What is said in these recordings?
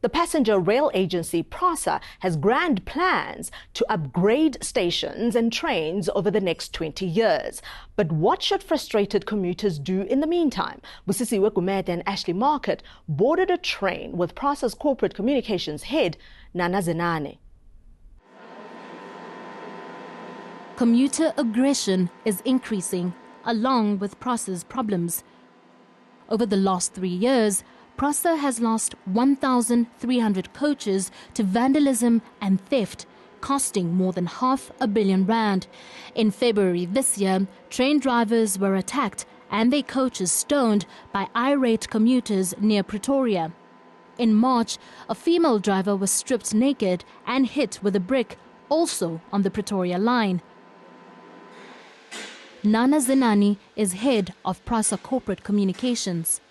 The passenger rail agency PRASA has grand plans to upgrade stations and trains over the next 20 years. But what should frustrated commuters do in the meantime? Busisiwe Gumede and Ashley Market boarded a train with PRASA's corporate communications head, Nana Zenani. Commuter aggression is increasing, along with PRASA's problems. Over the last 3 years, PRASA has lost 1,300 coaches to vandalism and theft, costing more than R500 million. In February this year, train drivers were attacked and their coaches stoned by irate commuters near Pretoria. In March, a female driver was stripped naked and hit with a brick, also on the Pretoria line. Nana Zenani is head of PRASA Corporate Communications.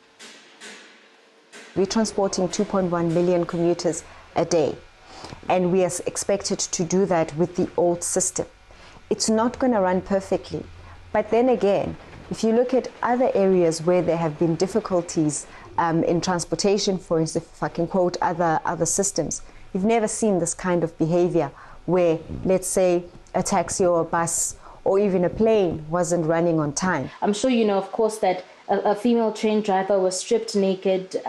We're transporting 2.1 million commuters a day, and we are expected to do that with the old system. It's not going to run perfectly, but then again, if you look at other areas where there have been difficulties in transportation, for instance, if I can quote other systems, you've never seen this kind of behavior where, let's say, a taxi or a bus or even a plane wasn't running on time. I'm sure you know, of course, that a female train driver was stripped naked,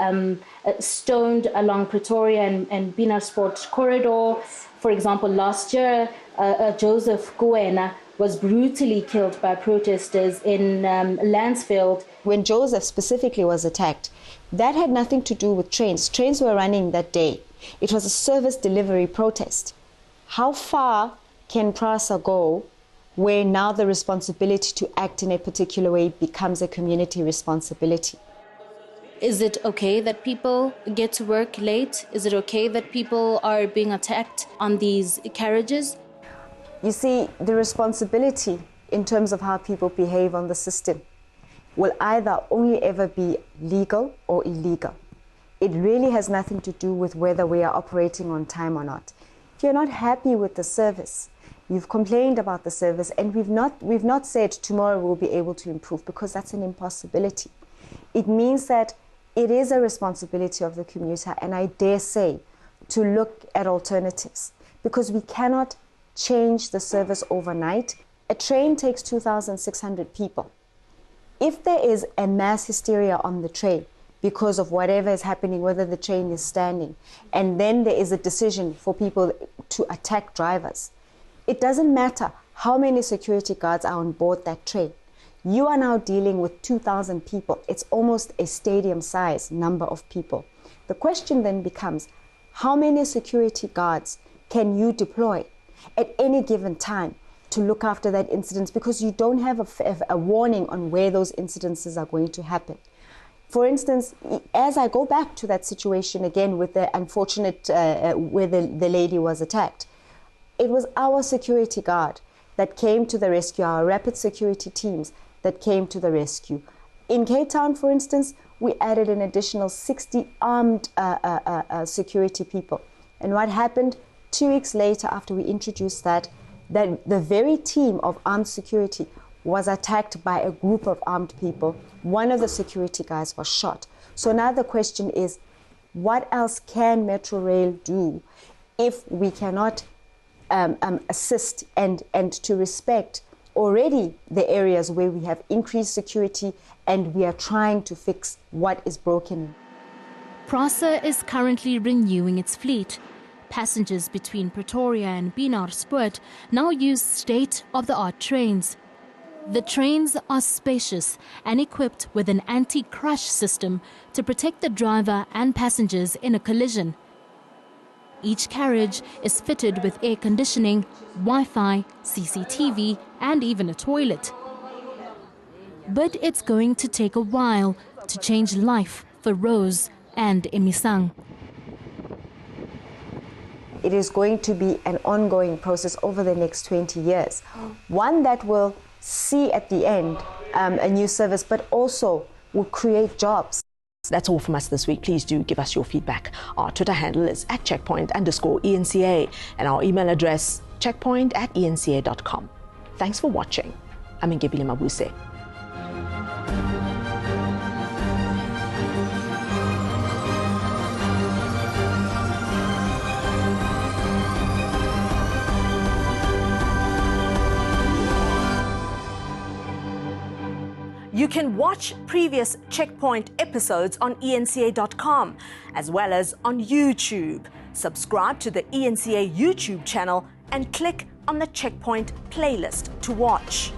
stoned along Pretoria and Binasport corridor. For example, last year, Joseph Kuena was brutally killed by protesters in Landsfield. When Joseph specifically was attacked, that had nothing to do with trains. Trains were running that day. It was a service delivery protest. How far can PRASA go where now the responsibility to act in a particular way becomes a community responsibility? Is it okay that people get to work late? Is it okay that people are being attacked on these carriages? You see, the responsibility in terms of how people behave on the system will either only ever be legal or illegal. It really has nothing to do with whether we are operating on time or not. If you're not happy with the service, you've complained about the service, and we've not said tomorrow we'll be able to improve, because that's an impossibility. It means that it is a responsibility of the commuter, and I dare say, to look at alternatives, because we cannot change the service overnight. A train takes 2,600 people. If there is a mass hysteria on the train because of whatever is happening, whether the train is standing, and then there is a decision for people to attack drivers, it doesn't matter how many security guards are on board that train. You are now dealing with 2,000 people. It's almost a stadium-sized number of people. The question then becomes, how many security guards can you deploy at any given time to look after that incident? Because you don't have a warning on where those incidences are going to happen. For instance, as I go back to that situation again with the unfortunate where the lady was attacked, it was our security guard that came to the rescue, our rapid security teams that came to the rescue. In Cape Town, for instance, we added an additional 60 armed security people. And what happened 2 weeks later, after we introduced that the very team of armed security was attacked by a group of armed people. One of the security guys was shot. So now the question is, what else can Metro Rail do if we cannot assist and to respect already the areas where we have increased security and we are trying to fix what is broken? PRASA is currently renewing its fleet. Passengers between Pretoria and Binasport now use state-of-the-art trains. The trains are spacious and equipped with an anti-crash system to protect the driver and passengers in a collision. Each carriage is fitted with air conditioning, Wi-Fi, CCTV, and even a toilet. But it's going to take a while to change life for Rose and Emisang. It is going to be an ongoing process over the next 20 years. One that will see at the end a new service, but also will create jobs. That's all from us this week. Please do give us your feedback. Our Twitter handle is @checkpoint_ENCA and our email address checkpoint@enca.com. Thanks for watching. I'm Ngebile Mabuse. You can watch previous Checkpoint episodes on enca.com as well as on YouTube. Subscribe to the ENCA YouTube channel and click on the Checkpoint playlist to watch.